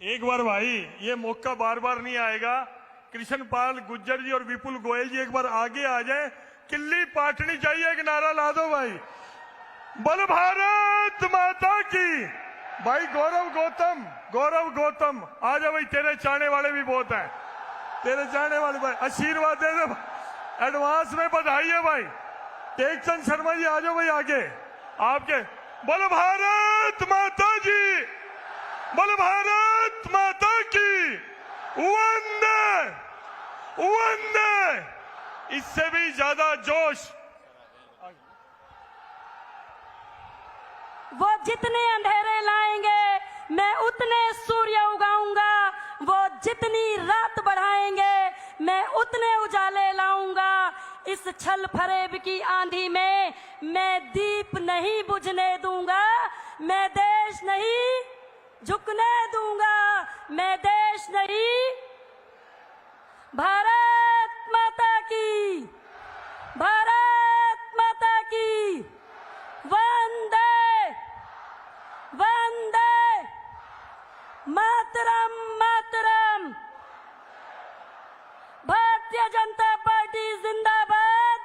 एक बार भाई, ये मौका बार बार नहीं आएगा। कृष्णपाल गुज्जर जी और विपुल गोयल जी एक बार आगे आ जाए, किल्ली पाटनी चाहिए, एक नारा ला दो भाई, बोल भारत माता की। भाई गौरव गौतम आ जा भाई, तेरे चाहने वाले भी बहुत हैं, तेरे चाहने वाले भाई, आशीर्वाद दे दे, एडवांस में बधाई है भाई। टेकचंद शर्मा जी आ जाओ भाई आगे, आपके बोल भारत माता जी, बोल भारत माता की, वंदे वंदे। इससे भी ज्यादा जोश। वो जितने अंधेरे लाएंगे मैं उतने सूर्य उगाऊंगा, वो जितनी रात बढ़ाएंगे मैं उतने उजाले लाऊंगा। इस छल फरेब की आंधी में मैं दीप नहीं बुझने दूंगा, मैं देश नहीं झुकने दूंगा, मैं देश नहीं। भारत माता की, भारत माता की, वंदे वंदे मातरम मातरम। भारतीय जनता पार्टी जिंदाबाद,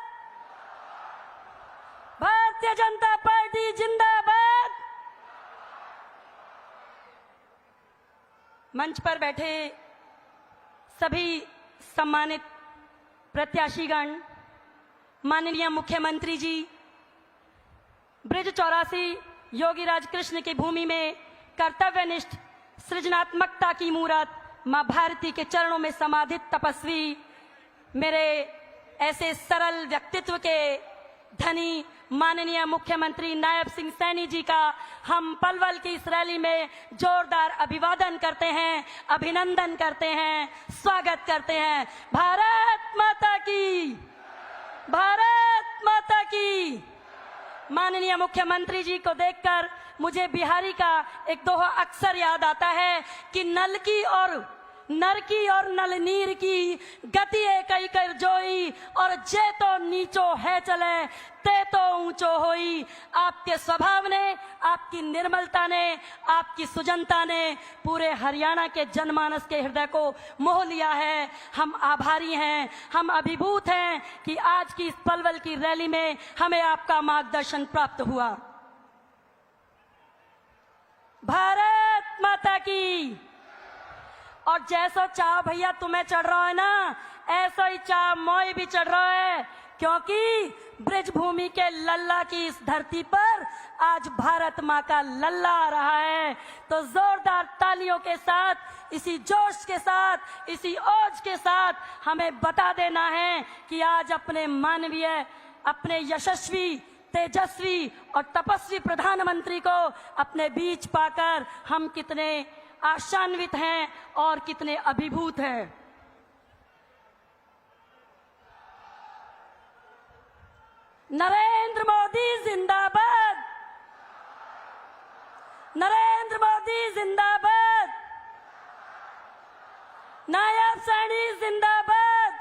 भारतीय जनता पार्टी जिंदाबाद। मंच पर बैठे सभी सम्मानित प्रत्याशीगण, माननीय मुख्यमंत्री जी, ब्रिज 84 योगी राज कृष्ण की भूमि में कर्तव्यनिष्ठ सृजनात्मकता की मूरत मां भारती के चरणों में समाधित तपस्वी, मेरे ऐसे सरल व्यक्तित्व के धनी माननीय मुख्यमंत्री नायब सिंह सैनी जी का हम पलवल की इस रैली में जोरदार अभिवादन करते हैं, अभिनंदन करते हैं, स्वागत करते हैं। भारत माता की, भारत माता की। माननीय मुख्यमंत्री जी को देखकर मुझे बिहारी का एक दोहा अक्सर याद आता है कि नल की और नर की और नल नीर की गति कई कर जोई, और जे तो नीचो है चले ते तो ऊंचो होई। आपके स्वभाव ने, आपकी निर्मलता ने, आपकी सुजनता ने पूरे हरियाणा के जनमानस के हृदय को मोह लिया है। हम आभारी हैं, हम अभिभूत हैं कि आज की इस पलवल की रैली में हमें आपका मार्गदर्शन प्राप्त हुआ। भारत माता की। और जैसा चाह भैया तुम्हें चढ़ रहा है ना, ऐसा ही चाह मोई भी चढ़ रहा है, क्योंकि ब्रिज भूमि के लल्ला की इस धरती पर आज भारत माँ का लल्ला आ रहा है। तो जोरदार तालियों के साथ, इसी जोश के साथ, इसी ओज के साथ हमें बता देना है कि आज अपने मानवीय, अपने यशस्वी, तेजस्वी और तपस्वी प्रधानमंत्री को अपने बीच पाकर हम कितने आशान्वित हैं और कितने अभिभूत हैं। नरेंद्र मोदी जिंदाबाद, नरेंद्र मोदी जिंदाबाद, नायब सैनी जिंदाबाद,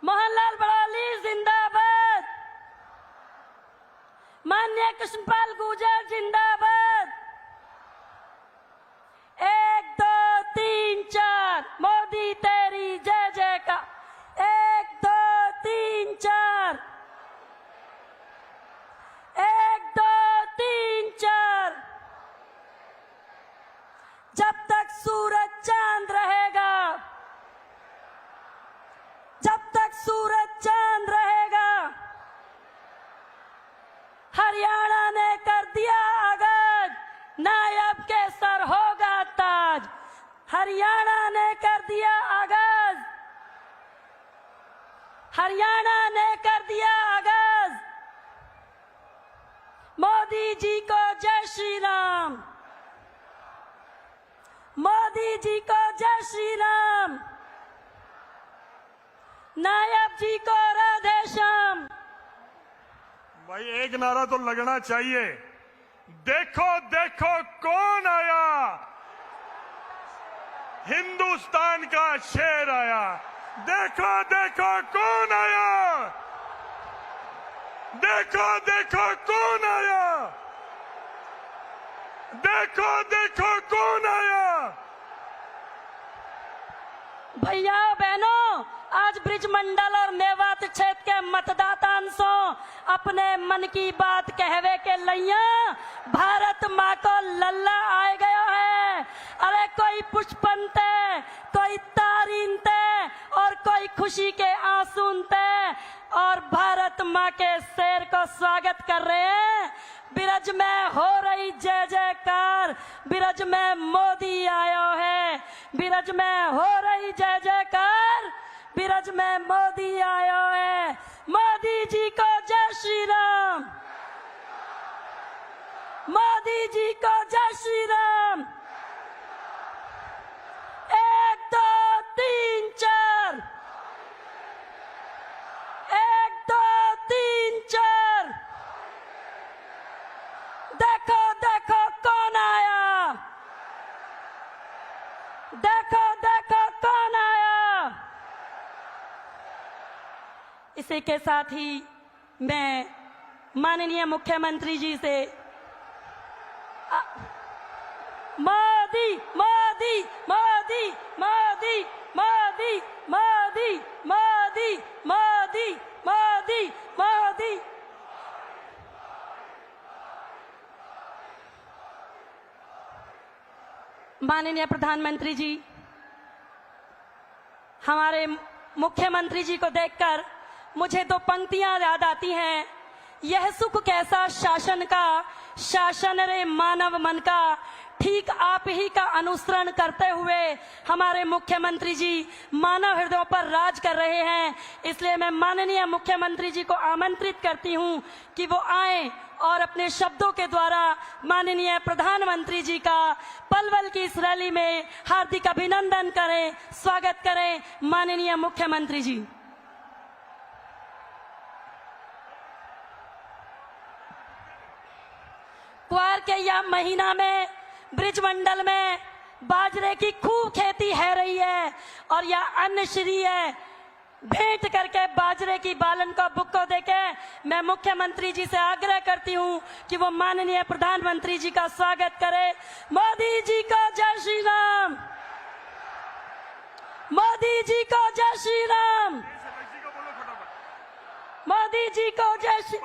मोहनलाल बड़ौली जिंदाबाद, माननीय कृष्णपाल गुर्जर जिंदाबाद। 1 2 3 4 मोदी तेरी जय जय का। 1 2 3 4, 1 2 3 4। जब तक सूरज चांद रहेगा, जब तक सूरज चांद रहेगा, हरियाणा ने कर दिया आगाज, नायब के सर होगा ताज। हरियाणा ने कर दिया आगाज, हरियाणा ने कर दिया आगाज। मोदी जी को जय श्री राम, मोदी जी को जय श्री राम, नायब जी को राधे श्याम। भाई एक नारा तो लगना चाहिए, देखो देखो कौन आया, हिंदुस्तान का शेर आया। देखो देखो कौन आया, देखो देखो कौन आया, देखो देखो कौन आया। भैया बहनों, आज ब्रिज मंडल और मेवात क्षेत्र के मतदाताओं अपने मन की बात कहवे के लैया भारत माँ को लल्ला आ गया है। अरे कोई पुष्पनते, कोई तारीनते और कोई खुशी के आंसूनते और भारत माँ के शेर को स्वागत कर रहे हैं। ब्रज में हो रही जय जयकार, ब्रज में मोदी आयो है, ब्रज में हो रही जय जयकार, ब्रज में मोदी आयो है। मोदी जी को जय श्री राम, मोदी जी को जय श्री राम। 1 2 3 4, 1 2 3 4। देखो देखो कौन आया, देखो देखो कौन आया। इसी के साथ ही मैं माननीय मुख्यमंत्री जी से मोदी मोदी मोदी मोदी मोदी मोदी मोदी मोदी मोदी मोदी माननीय प्रधानमंत्री जी, हमारे मुख्यमंत्री जी को देखकर मुझे 2 पंक्तियां याद आती हैं। यह सुख कैसा शासन का, शासन रे मानव मन का। ठीक आप ही का अनुसरण करते हुए हमारे मुख्यमंत्री जी मानव हृदयों पर राज कर रहे हैं। इसलिए मैं माननीय मुख्यमंत्री जी को आमंत्रित करती हूं कि वो आए और अपने शब्दों के द्वारा माननीय प्रधानमंत्री जी का पलवल की इस रैली में हार्दिक अभिनंदन करें, स्वागत करें। माननीय मुख्यमंत्री जी। क्वार के यह महीना में ब्रिज मंडल में बाजरे की खूब खेती है रही है और यह अन्न श्री है। भेंट करके बाजरे की बालन को बुक्को देके मैं मुख्यमंत्री जी से आग्रह करती हूं कि वो माननीय प्रधानमंत्री जी का स्वागत करे। मोदी जी को जय श्री राम, मोदी जी को जय श्री राम, मोदी जी को जय श्री।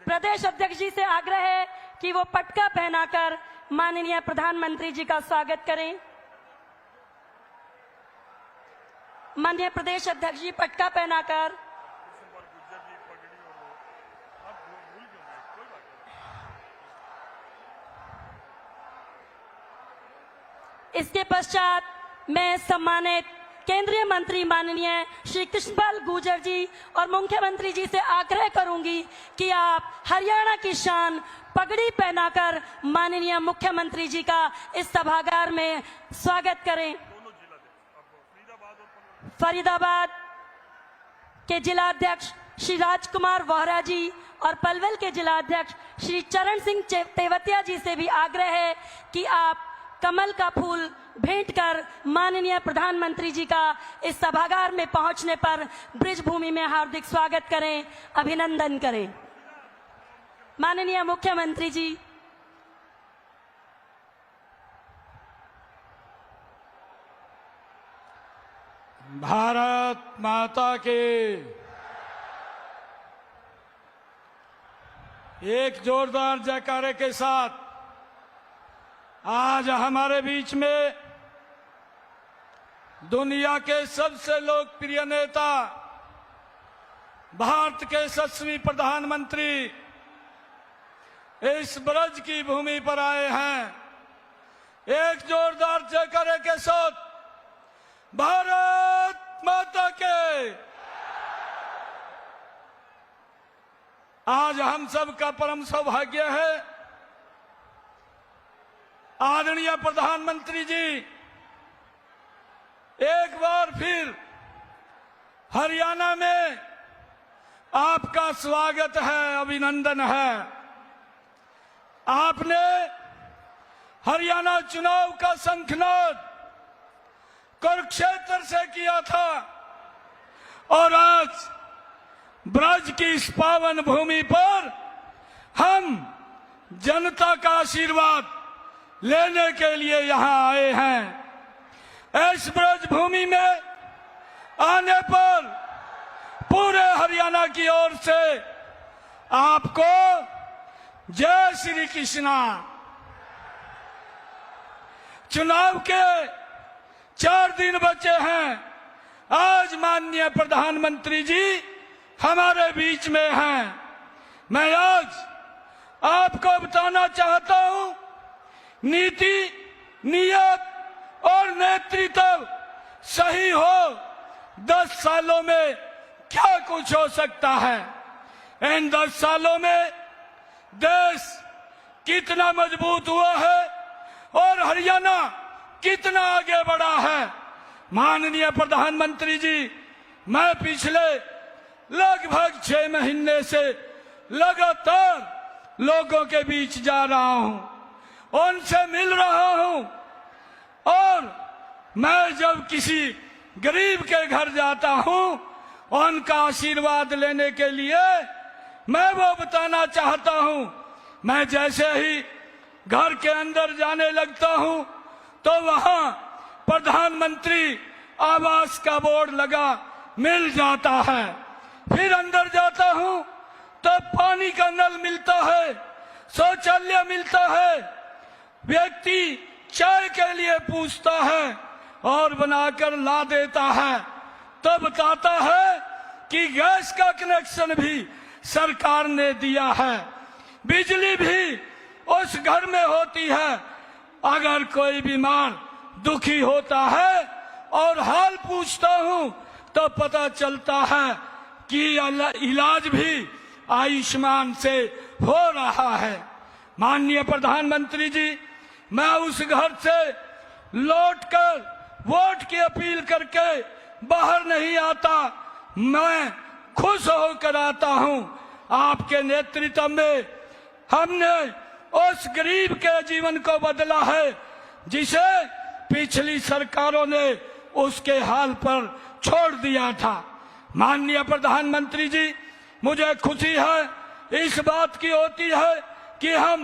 प्रदेश अध्यक्ष जी से आग्रह है कि वो पटका पहनाकर माननीय प्रधानमंत्री जी का स्वागत करें। माननीय प्रदेश अध्यक्ष जी पटका पहनाकर इसके पश्चात मैं सम्मानित केंद्रीय मंत्री माननीय श्री कृष्णपाल गुर्जर जी और मुख्यमंत्री जी से आग्रह करूंगी कि आप हरियाणा की शान पगड़ी पहनाकर माननीय मुख्यमंत्री जी का इस सभागार में स्वागत करें। फरीदाबाद के जिलाध्यक्ष श्री राजकुमार वोहरा जी और पलवल के जिलाध्यक्ष श्री चरण सिंह तेवतिया जी से भी आग्रह है कि आप कमल का फूल भेंट कर माननीय प्रधानमंत्री जी का इस सभागार में पहुंचने पर ब्रिज भूमि में हार्दिक स्वागत करें, अभिनंदन करें। माननीय मुख्यमंत्री जी। भारत माता के। एक जोरदार जयकारे के साथ आज हमारे बीच में दुनिया के सबसे लोकप्रिय नेता, भारत के 7वें प्रधानमंत्री इस ब्रज की भूमि पर आए हैं। एक जोरदार जयकारे के साथ भारत माता के। आज हम सब का परम सौभाग्य है आदरणीय प्रधानमंत्री जी एक बार फिर हरियाणा में आपका स्वागत है, अभिनंदन है। आपने हरियाणा चुनाव का शंखनाद कुरुक्षेत्र से किया था और आज ब्रज की इस पावन भूमि पर हम जनता का आशीर्वाद लेने के लिए यहाँ आए हैं। इस ब्रज भूमि में आने पर पूरे हरियाणा की ओर से आपको जय श्री कृष्णा। चुनाव के 4 दिन बचे हैं। आज माननीय प्रधानमंत्री जी हमारे बीच में हैं। मैं आज आपको बताना चाहता हूं, नीति, नियत और नेतृत्व सही हो 10 सालों में क्या कुछ हो सकता है। इन 10 सालों में देश कितना मजबूत हुआ है और हरियाणा कितना आगे बढ़ा है। माननीय प्रधानमंत्री जी, मैं पिछले लगभग 6 महीने से लगातार लोगों के बीच जा रहा हूं, उनसे मिल रहा हूं और मैं जब किसी गरीब के घर जाता हूं, उनका आशीर्वाद लेने के लिए मैं वो बताना चाहता हूं। मैं जैसे ही घर के अंदर जाने लगता हूं तो वहां प्रधानमंत्री आवास का बोर्ड लगा मिल जाता है। फिर अंदर जाता हूं तो पानी का नल मिलता है, शौचालय मिलता है। व्यक्ति चाय के लिए पूछता है और बनाकर ला देता है, तो बताता है कि गैस का कनेक्शन भी सरकार ने दिया है, बिजली भी उस घर में होती है। अगर कोई बीमार दुखी होता है और हाल पूछता हूं तो पता चलता है कि इलाज भी आयुष्मान से हो रहा है। माननीय प्रधानमंत्री जी, मैं उस घर से लौटकर वोट की अपील करके बाहर नहीं आता, मैं खुश होकर आता हूं। आपके नेतृत्व में हमने उस गरीब के जीवन को बदला है जिसे पिछली सरकारों ने उसके हाल पर छोड़ दिया था। माननीय प्रधानमंत्री जी, मुझे खुशी है इस बात की होती है कि हम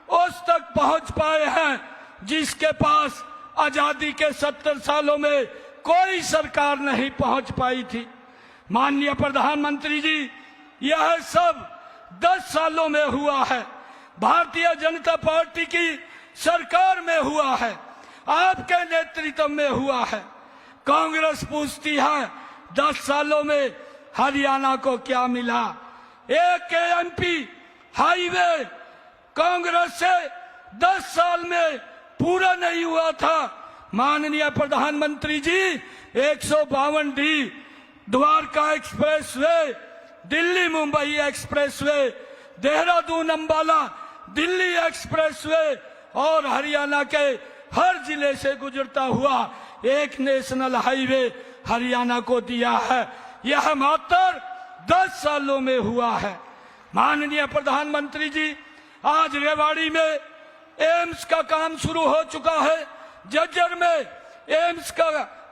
उस तक पहुंच पाए हैं जिसके पास आजादी के 70 सालों में कोई सरकार नहीं पहुंच पाई थी। माननीय प्रधानमंत्री जी, यह सब 10 सालों में हुआ है। भारतीय जनता पार्टी की सरकार में हुआ है, आपके नेतृत्व में हुआ है। कांग्रेस पूछती है 10 सालों में हरियाणा को क्या मिला। एक एमपी हाईवे कांग्रेस से 10 साल में पूरा नहीं हुआ था। माननीय प्रधानमंत्री जी, 152D Dwarka expressway, Delhi Mumbai expressway, Dehradun Ambala Delhi expressway और हरियाणा के हर जिले से गुजरता हुआ एक नेशनल हाईवे हरियाणा को दिया है। यह मात्र 10 सालों में हुआ है। माननीय प्रधानमंत्री जी, आज रेवाड़ी में एम्स का काम शुरू हो चुका है। जज्जर में एम्स का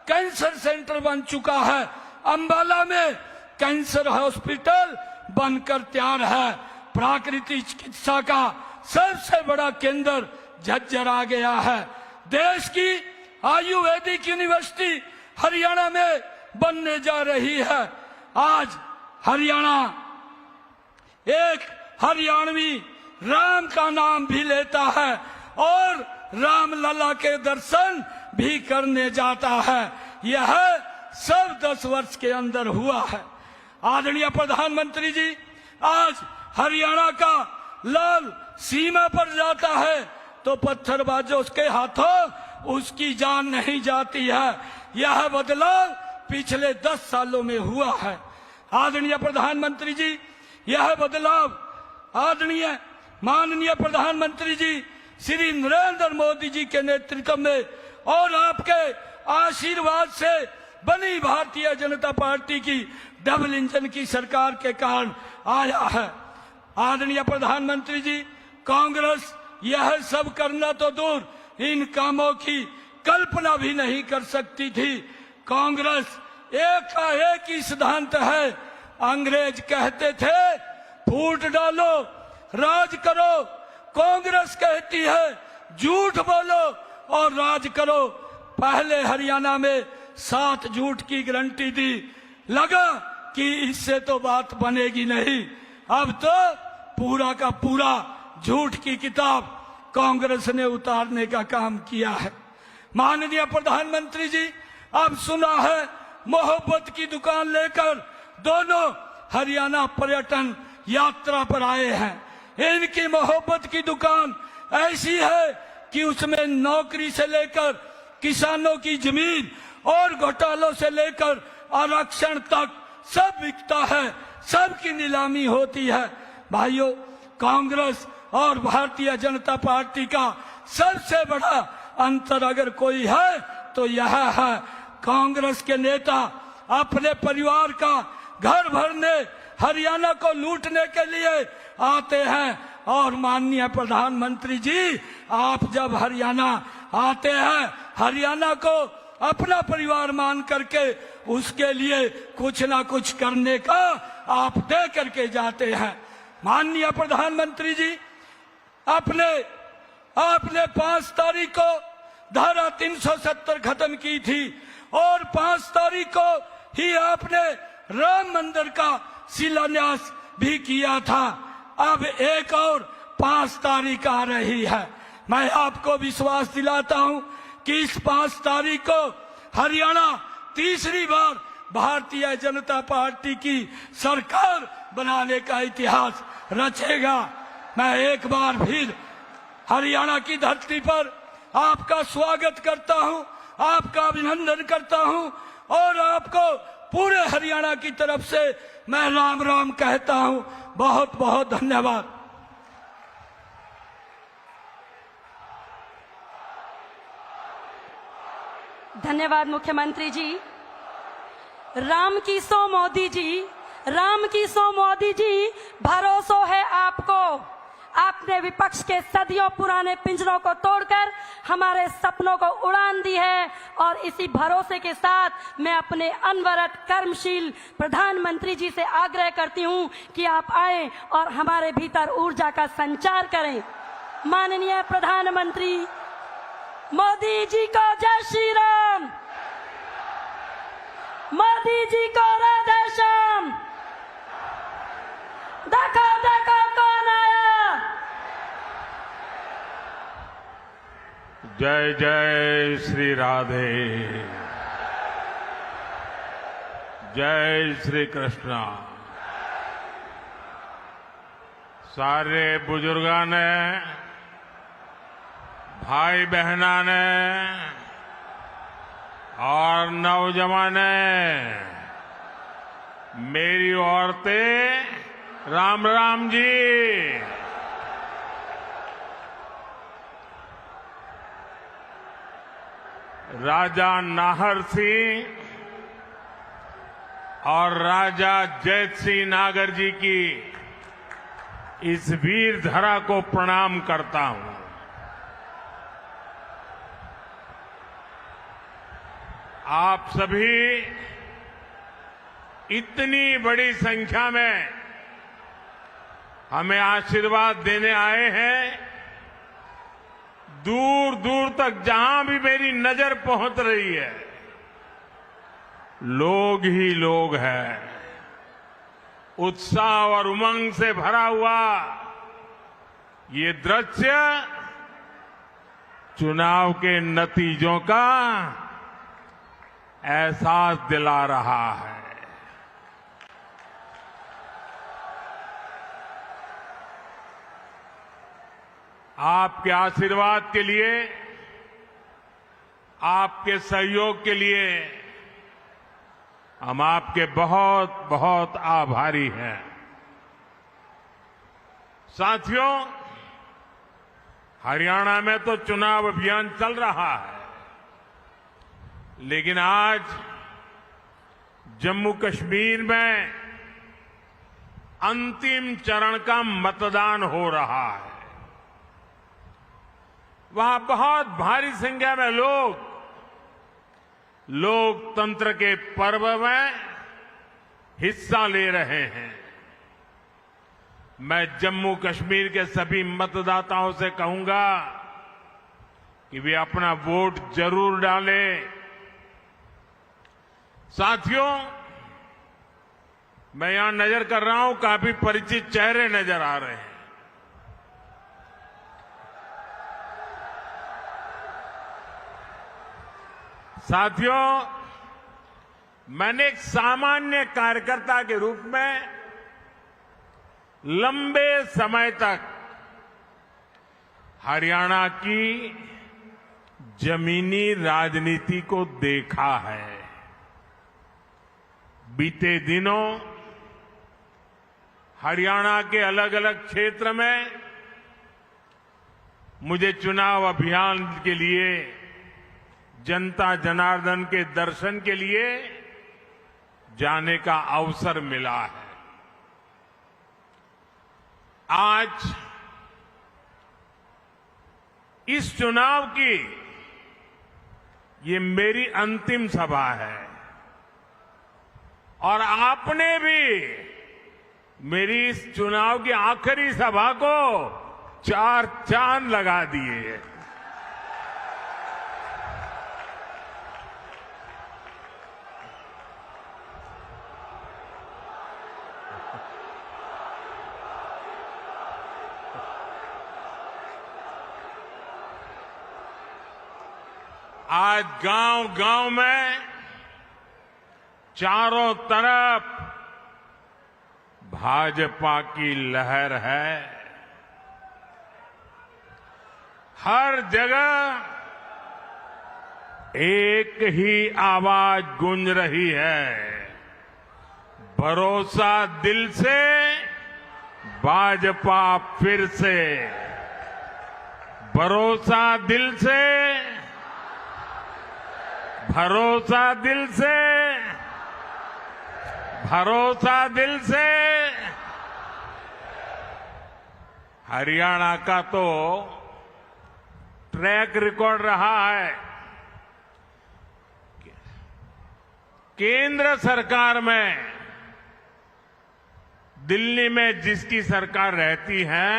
कैंसर सेंटर बन चुका है। अंबाला में कैंसर हॉस्पिटल बनकर तैयार है। प्राकृतिक चिकित्सा का सबसे बड़ा केंद्र झज्जर आ गया है। देश की आयुर्वेदिक यूनिवर्सिटी हरियाणा में बनने जा रही है। आज हरियाणा एक हरियाणवी राम का नाम भी लेता है और रामलला के दर्शन भी करने जाता है। यह सब 10 वर्ष के अंदर हुआ है। आदरणीय प्रधानमंत्री जी, आज हरियाणा का लाल सीमा पर जाता है तो पत्थरबाजों के हाथों उसकी जान नहीं जाती है। यह बदलाव पिछले 10 सालों में हुआ है। आदरणीय प्रधानमंत्री जी, यह बदलाव आदरणीय माननीय प्रधानमंत्री जी श्री नरेंद्र मोदी जी के नेतृत्व में और आपके आशीर्वाद से बनी भारतीय जनता पार्टी की डबल इंजन की सरकार के कारण आया है। आदरणीय प्रधानमंत्री जी, कांग्रेस यह सब करना तो दूर, इन कामों की कल्पना भी नहीं कर सकती थी। कांग्रेस एक का एक ही सिद्धांत है। अंग्रेज कहते थे फूट डालो, राज करो। कांग्रेस कहती है झूठ बोलो और राज करो। पहले हरियाणा में 7 झूठ की गारंटी दी, लगा कि इससे तो बात बनेगी नहीं। अब तो पूरा का पूरा झूठ की किताब कांग्रेस ने उतारने का काम किया है। माननीय प्रधानमंत्री जी, अब सुना है मोहब्बत की दुकान लेकर दोनों हरियाणा पर्यटन यात्रा पर आए हैं। इनकी मोहब्बत की दुकान ऐसी है कि उसमें नौकरी से लेकर किसानों की जमीन और घोटालों से लेकर आरक्षण तक सब बिकता है, सबकी नीलामी होती है। भाइयों, कांग्रेस और भारतीय जनता पार्टी का सबसे बड़ा अंतर अगर कोई है तो यह है, कांग्रेस के नेता अपने परिवार का घर भरने, हरियाणा को लूटने के लिए आते हैं। और माननीय प्रधानमंत्री जी, आप जब हरियाणा आते हैं, हरियाणा को अपना परिवार मान करके उसके लिए कुछ ना कुछ करने का आप दे करके जाते हैं। माननीय प्रधानमंत्री जी, आपने 5 तारीख को धारा 370 खत्म की थी और 5 तारीख को ही आपने राम मंदिर का शिलान्यास भी किया था। अब एक और 5 तारीख आ रही है। मैं आपको विश्वास दिलाता हूं कि इस 5 तारीख को हरियाणा तीसरी बार भारतीय जनता पार्टी की सरकार बनाने का इतिहास रचेगा। मैं एक बार फिर हरियाणा की धरती पर आपका स्वागत करता हूं, आपका अभिनंदन करता हूं और आपको पूरे हरियाणा की तरफ से मैं राम राम कहता हूं। बहुत बहुत धन्यवाद। धन्यवाद मुख्यमंत्री जी। राम की सो मोदी जी, राम की सो मोदी जी, भरोसा है आपको। आपने विपक्ष के सदियों पुराने पिंजरों को तोड़कर हमारे सपनों को उड़ान दी है और इसी भरोसे के साथ मैं अपने अनवरत कर्मशील प्रधानमंत्री जी से आग्रह करती हूं कि आप आए और हमारे भीतर ऊर्जा का संचार करें। माननीय प्रधानमंत्री मोदी जी को जय श्री राम, मोदी जी को राधे श्याम। देखो देखो कौन आया। जय जय श्री राधे, जय श्री कृष्णा। सारे बुजुर्गों ने, भाई बहना ने और नौजवान ने, मेरी औरतें राम राम जी। राजा नाहर सिंह और राजा जैत सिंह नागर जी की इस वीर धरा को प्रणाम करता हूं। आप सभी इतनी बड़ी संख्या में हमें आशीर्वाद देने आए हैं। दूर दूर तक जहां भी मेरी नजर पहुंच रही है, लोग ही लोग हैं। उत्साह और उमंग से भरा हुआ ये दृश्य चुनाव के नतीजों का एहसास दिला रहा है। आपके आशीर्वाद के लिए, आपके सहयोग के लिए हम आपके बहुत बहुत आभारी हैं। साथियों, हरियाणा में तो चुनाव अभियान चल रहा है, लेकिन आज जम्मू कश्मीर में अंतिम चरण का मतदान हो रहा है। वहां बहुत भारी संख्या में लोग लोकतंत्र के पर्व में हिस्सा ले रहे हैं। मैं जम्मू कश्मीर के सभी मतदाताओं से कहूंगा कि वे अपना वोट जरूर डालें। साथियों, मैं यहां नजर कर रहा हूं, काफी परिचित चेहरे नजर आ रहे हैं। साथियों, मैंने एक सामान्य कार्यकर्ता के रूप में लंबे समय तक हरियाणा की जमीनी राजनीति को देखा है। बीते दिनों हरियाणा के अलग अलग क्षेत्र में मुझे चुनाव अभियान के लिए, जनता जनार्दन के दर्शन के लिए जाने का अवसर मिला है। आज इस चुनाव की ये मेरी अंतिम सभा है और आपने भी मेरी इस चुनाव की आखिरी सभा को 4 चांद लगा दिए। आज गांव-गांव में चारों तरफ भाजपा की लहर है। हर जगह एक ही आवाज गूंज रही है, भरोसा दिल से, भाजपा फिर से। भरोसा दिल से, भरोसा दिल से, भरोसा दिल से। हरियाणा का तो ट्रैक रिकॉर्ड रहा है। केंद्र सरकार में, दिल्ली में जिसकी सरकार रहती है,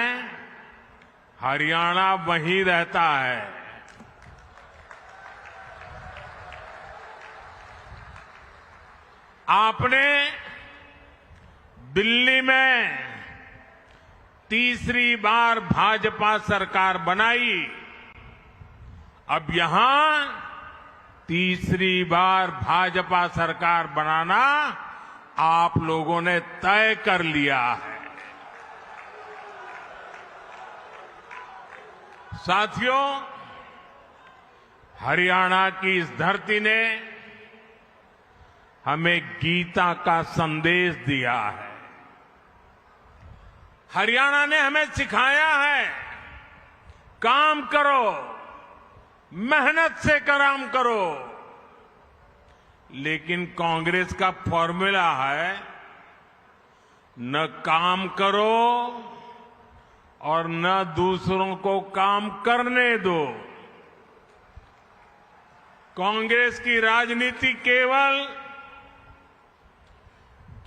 हरियाणा वहीं रहता है। आपने दिल्ली में तीसरी बार भाजपा सरकार बनाई, अब यहां तीसरी बार भाजपा सरकार बनाना आप लोगों ने तय कर लिया है। साथियों, हरियाणा की इस धरती ने हमें गीता का संदेश दिया है। हरियाणा ने हमें सिखाया है, काम करो, मेहनत से काम करो। लेकिन कांग्रेस का फॉर्मूला है, न काम करो और न दूसरों को काम करने दो। कांग्रेस की राजनीति केवल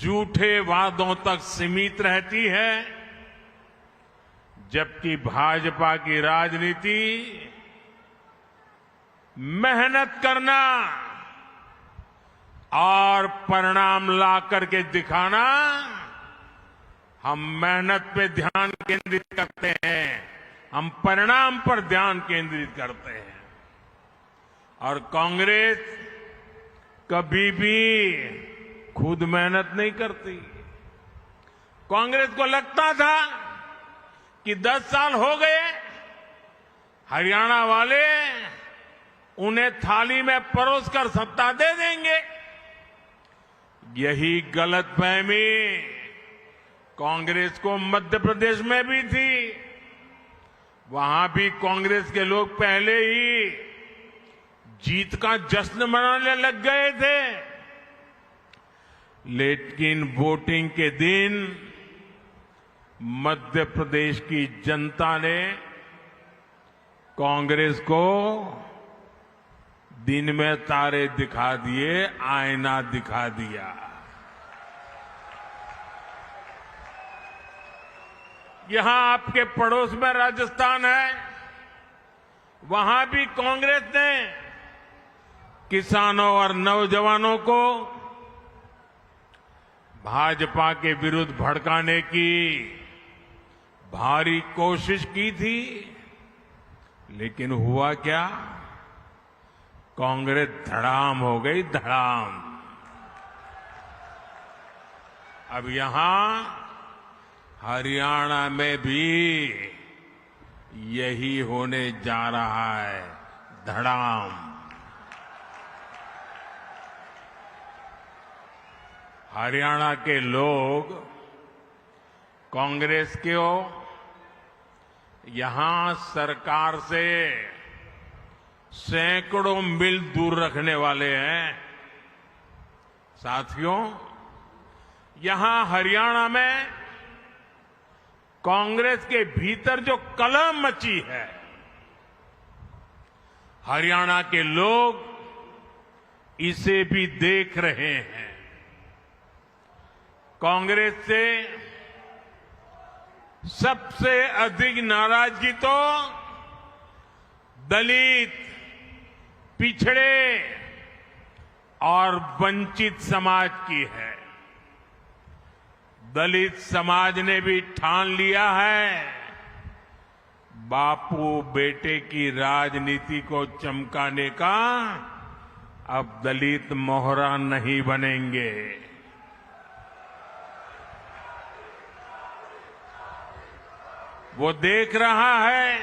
झूठे वादों तक सीमित रहती है, जबकि भाजपा की राजनीति मेहनत करना और परिणाम ला करके दिखाना। हम मेहनत पे ध्यान केंद्रित करते हैं, हम परिणाम पर ध्यान केंद्रित करते हैं। और कांग्रेस कभी भी खुद मेहनत नहीं करती। कांग्रेस को लगता था कि 10 साल हो गए, हरियाणा वाले उन्हें थाली में परोसकर सत्ता दे देंगे। यही गलतफहमी कांग्रेस को मध्य प्रदेश में भी थी। वहां भी कांग्रेस के लोग पहले ही जीत का जश्न मनाने लग गए थे, लेकिन वोटिंग के दिन मध्य प्रदेश की जनता ने कांग्रेस को दिन में तारे दिखा दिए, आईना दिखा दिया। यहां आपके पड़ोस में राजस्थान है, वहां भी कांग्रेस ने किसानों और नौजवानों को भाजपा के विरुद्ध भड़काने की भारी कोशिश की थी, लेकिन हुआ क्या? कांग्रेस धड़ाम हो गई, धड़ाम। अब यहां हरियाणा में भी यही होने जा रहा है, धड़ाम। हरियाणा के लोग कांग्रेस को यहां सरकार से सैकड़ों मील दूर रखने वाले हैं। साथियों, यहां हरियाणा में कांग्रेस के भीतर जो कलह मची है, हरियाणा के लोग इसे भी देख रहे हैं। कांग्रेस से सबसे अधिक नाराजगी तो दलित, पिछड़े और वंचित समाज की है। दलित समाज ने भी ठान लिया है, बापू बेटे की राजनीति को चमकाने का अब दलित मोहरा नहीं बनेंगे। वो देख रहा है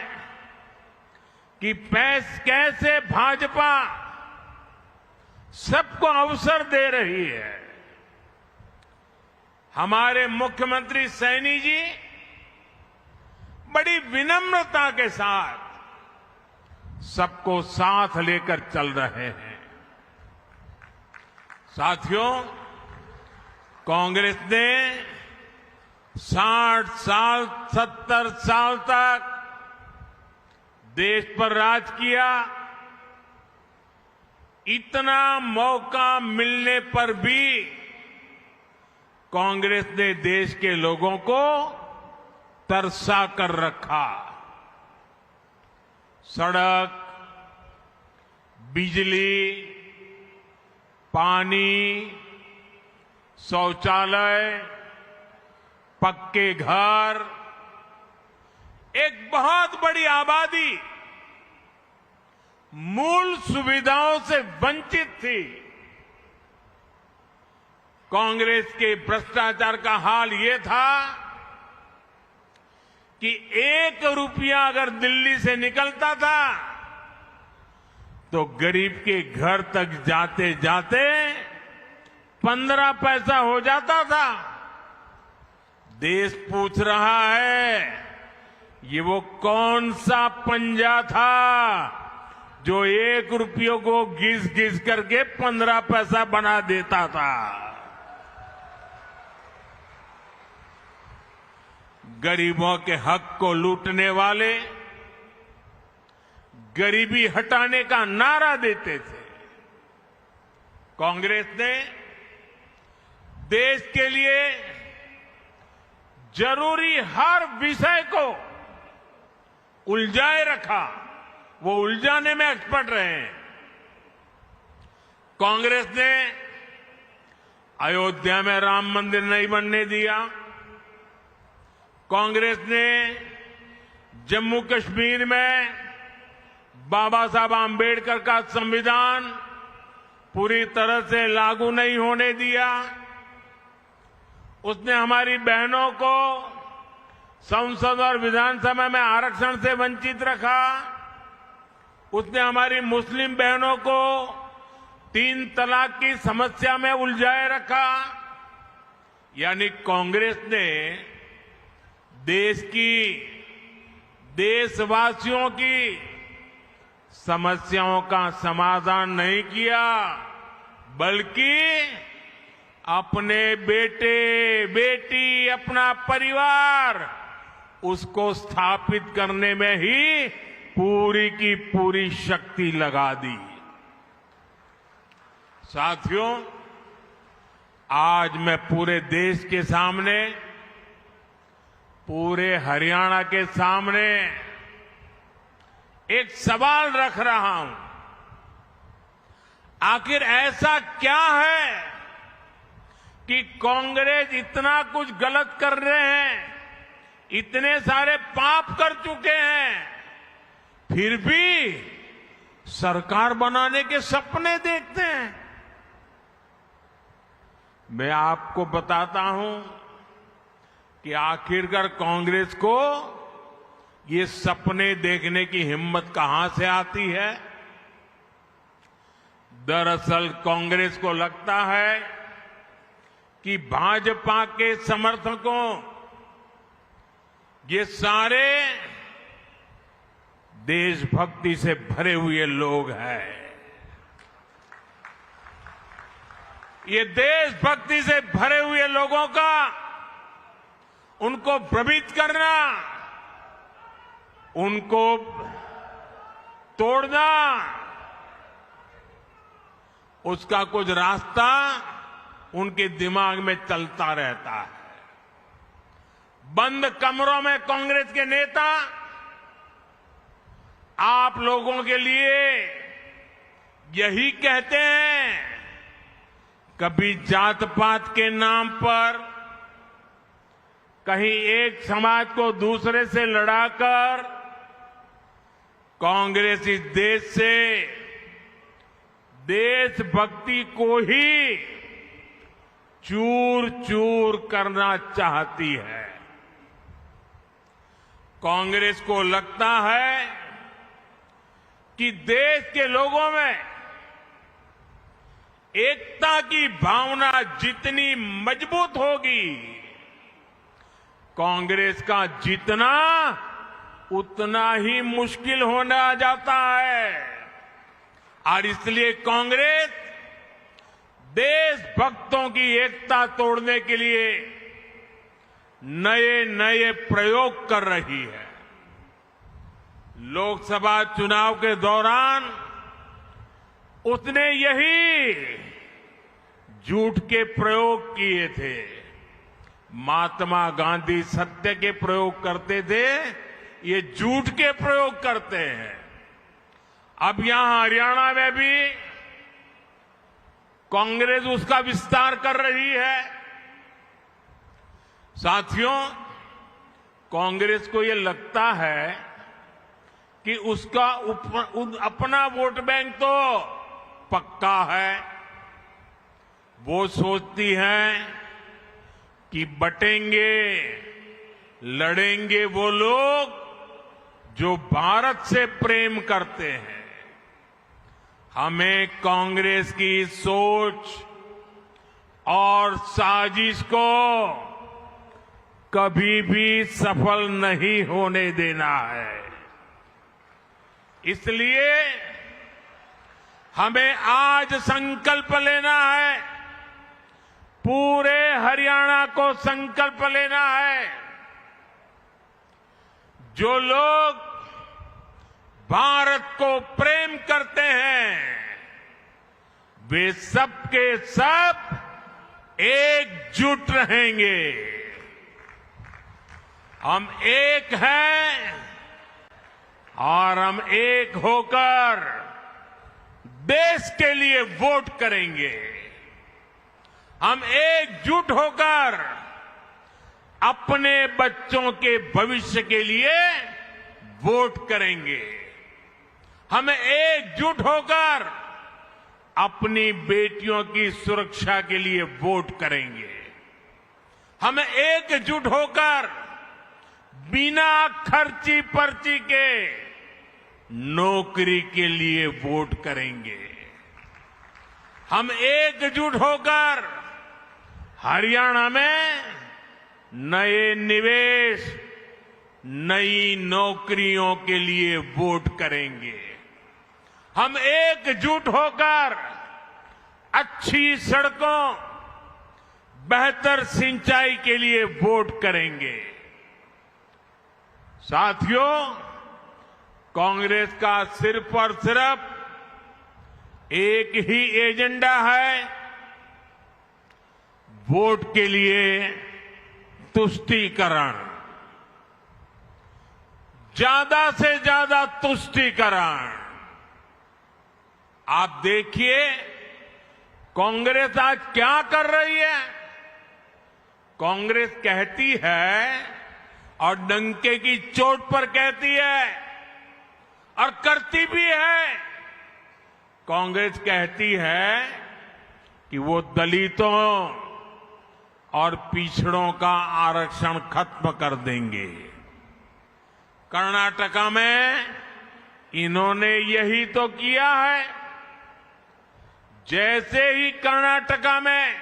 कि कैसे भाजपा सबको अवसर दे रही है। हमारे मुख्यमंत्री सैनी जी बड़ी विनम्रता के साथ सबको साथ लेकर चल रहे हैं। साथियों, कांग्रेस ने 60 साल 70 साल तक देश पर राज किया। इतना मौका मिलने पर भी कांग्रेस ने देश के लोगों को तरसा कर रखा। सड़क, बिजली, पानी, शौचालय, पक्के घर, एक बहुत बड़ी आबादी मूल सुविधाओं से वंचित थी। कांग्रेस के भ्रष्टाचार का हाल ये था कि 1 रुपया अगर दिल्ली से निकलता था तो गरीब के घर तक जाते जाते 15 पैसा हो जाता था। देश पूछ रहा है, ये वो कौन सा पंजा था जो 1 रुपये को घिस घिस करके 15 पैसा बना देता था। गरीबों के हक को लूटने वाले गरीबी हटाने का नारा देते थे। कांग्रेस ने देश के लिए जरूरी हर विषय को उलझाए रखा। वो उलझाने में एक्सपर्ट रहे हैं। कांग्रेस ने अयोध्या में राम मंदिर नहीं बनने दिया। कांग्रेस ने जम्मू कश्मीर में बाबा साहब आंबेडकर का संविधान पूरी तरह से लागू नहीं होने दिया। उसने हमारी बहनों को संसद और विधानसभा में आरक्षण से वंचित रखा। उसने हमारी मुस्लिम बहनों को 3 तलाक की समस्या में उलझाए रखा। यानी कांग्रेस ने देश की, देशवासियों की समस्याओं का समाधान नहीं किया, बल्कि अपने बेटे बेटी, अपना परिवार, उसको स्थापित करने में ही पूरी की पूरी शक्ति लगा दी। साथियों, आज मैं पूरे देश के सामने, पूरे हरियाणा के सामने एक सवाल रख रहा हूं, आखिर ऐसा क्या है कि कांग्रेस इतना कुछ गलत कर रहे हैं, इतने सारे पाप कर चुके हैं, फिर भी सरकार बनाने के सपने देखते हैं? मैं आपको बताता हूं कि आखिरकार कांग्रेस को ये सपने देखने की हिम्मत कहां से आती है। दरअसल कांग्रेस को लगता है कि भाजपा के समर्थकों ये सारे देशभक्ति से भरे हुए लोग हैं। ये देशभक्ति से भरे हुए लोगों का उनको भ्रमित करना, उनको तोड़ना, उसका कुछ रास्ता उनके दिमाग में चलता रहता है। बंद कमरों में कांग्रेस के नेता आप लोगों के लिए यही कहते हैं, कभी जात पात के नाम पर कहीं एक समाज को दूसरे से लड़ाकर कांग्रेस इस देश से देशभक्ति को ही चूर चूर करना चाहती है। कांग्रेस को लगता है कि देश के लोगों में एकता की भावना जितनी मजबूत होगी, कांग्रेस का जीतना उतना ही मुश्किल होना जाता है। और इसलिए कांग्रेस देशभक्तों की एकता तोड़ने के लिए नए नए प्रयोग कर रही है। लोकसभा चुनाव के दौरान उसने यही झूठ के प्रयोग किए थे। महात्मा गांधी सत्य के प्रयोग करते थे, ये झूठ के प्रयोग करते हैं। अब यहां हरियाणा में भी कांग्रेस उसका विस्तार कर रही है। साथियों, कांग्रेस को ये लगता है कि उसका अपना वोट बैंक तो पक्का है। वो सोचती है कि बटेंगे, लड़ेंगे वो लोग जो भारत से प्रेम करते हैं। हमें कांग्रेस की सोच और साजिश को कभी भी सफल नहीं होने देना है। इसलिए हमें आज संकल्प लेना है, पूरे हरियाणा को संकल्प लेना है। जो लोग भारत को प्रेम करते हैं, वे सब के सब एकजुट रहेंगे। हम एक हैं और हम एक होकर देश के लिए वोट करेंगे। हम एकजुट होकर अपने बच्चों के भविष्य के लिए वोट करेंगे। हम एकजुट होकर अपनी बेटियों की सुरक्षा के लिए वोट करेंगे। हम एकजुट होकर बिना खर्ची पर्ची के नौकरी के लिए वोट करेंगे। हम एकजुट होकर हरियाणा में नए निवेश, नई नौकरियों के लिए वोट करेंगे। हम एकजुट होकर अच्छी सड़कों, बेहतर सिंचाई के लिए वोट करेंगे। साथियों, कांग्रेस का सिर्फ और सिर्फ एक ही एजेंडा है, वोट के लिए तुष्टीकरण। ज्यादा से ज्यादा तुष्टीकरण। आप देखिए कांग्रेस आज क्या कर रही है। कांग्रेस कहती है और डंके की चोट पर कहती है और करती भी है। कांग्रेस कहती है कि वो दलितों और पिछड़ों का आरक्षण खत्म कर देंगे। कर्नाटका में इन्होंने यही तो किया है। जैसे ही कर्नाटका में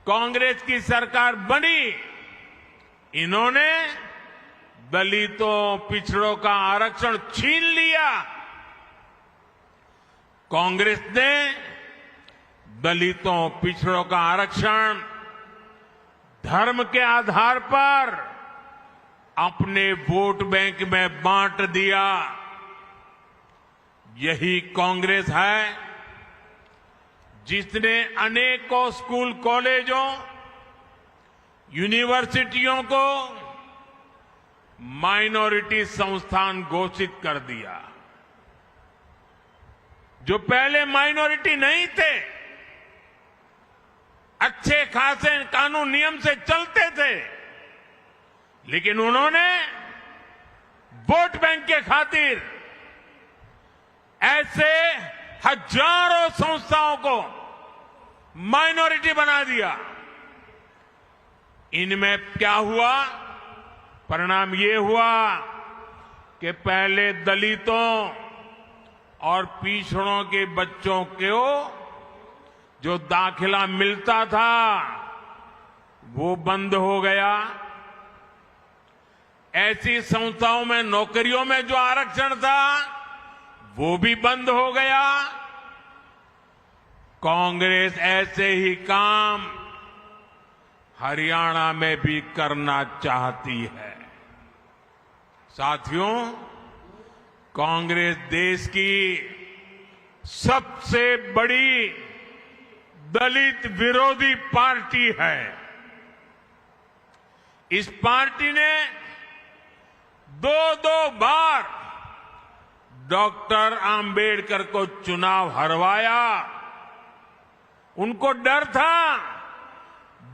कांग्रेस की सरकार बनी, इन्होंने दलितों पिछड़ों का आरक्षण छीन लिया। कांग्रेस ने दलितों पिछड़ों का आरक्षण धर्म के आधार पर अपने वोट बैंक में बांट दिया। यही कांग्रेस है जिसने अनेकों स्कूल कॉलेजों यूनिवर्सिटियों को माइनॉरिटी संस्थान घोषित कर दिया। जो पहले माइनॉरिटी नहीं थे, अच्छे खासे कानून नियम से चलते थे, लेकिन उन्होंने वोट बैंक के खातिर ऐसे हजारों संस्थाओं को माइनॉरिटी बना दिया। इनमें क्या हुआ? परिणाम ये हुआ कि पहले दलितों और पिछड़ों के बच्चों को जो दाखिला मिलता था वो बंद हो गया। ऐसी संस्थाओं में नौकरियों में जो आरक्षण था वो भी बंद हो गया। कांग्रेस ऐसे ही काम हरियाणा में भी करना चाहती है। साथियों, कांग्रेस देश की सबसे बड़ी दलित विरोधी पार्टी है। इस पार्टी ने दो बार डॉक्टर आंबेडकर को चुनाव हरवाया। उनको डर था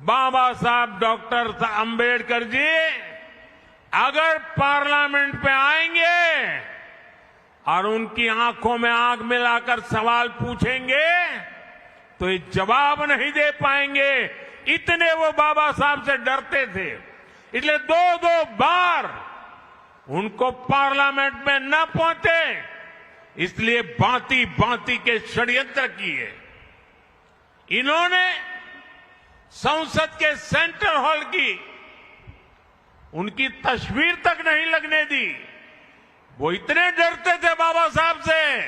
बाबा साहब डॉक्टर आंबेडकर जी अगर पार्लियामेंट पे आएंगे और उनकी आंखों में आंख मिलाकर सवाल पूछेंगे तो ये जवाब नहीं दे पाएंगे। इतने वो बाबा साहब से डरते थे, इसलिए दो बार उनको पार्लियामेंट में न पहुंचे, इसलिए भांति के षड्यंत्र किए। इन्होंने संसद के सेंट्रल हॉल की उनकी तस्वीर तक नहीं लगने दी। वो इतने डरते थे बाबा साहब से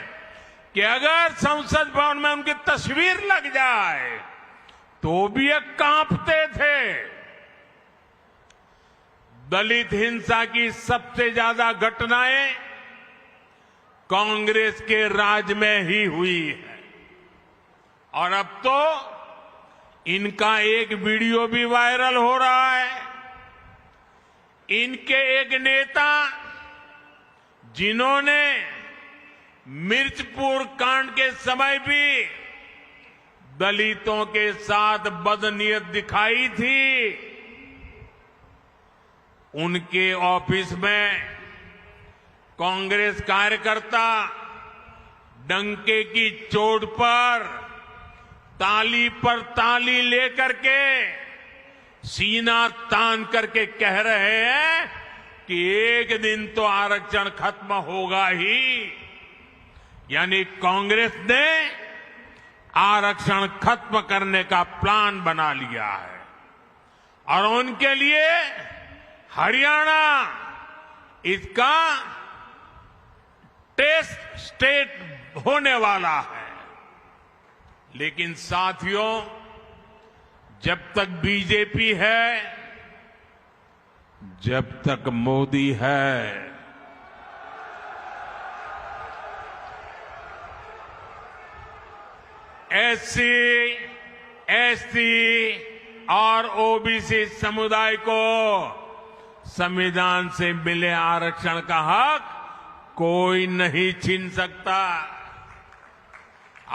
कि अगर संसद भवन में उनकी तस्वीर लग जाए तो भी ये कांपते थे। दलित हिंसा की सबसे ज्यादा घटनाएं कांग्रेस के राज में ही हुई है और अब तो इनका एक वीडियो भी वायरल हो रहा है। इनके एक नेता जिन्होंने मिर्चपुर कांड के समय भी दलितों के साथ बदनीयत दिखाई थी, उनके ऑफिस में कांग्रेस कार्यकर्ता डंके की चोट पर ताली लेकर के सीना तान करके कह रहे हैं कि एक दिन तो आरक्षण खत्म होगा ही। यानी कांग्रेस ने आरक्षण खत्म करने का प्लान बना लिया है और उनके लिए हरियाणा इसका टेस्ट स्टेट होने वाला है। लेकिन साथियों, जब तक बीजेपी है, जब तक मोदी है, एससी, एसटी और ओबीसी समुदाय को संविधान से मिले आरक्षण का हक कोई नहीं छीन सकता।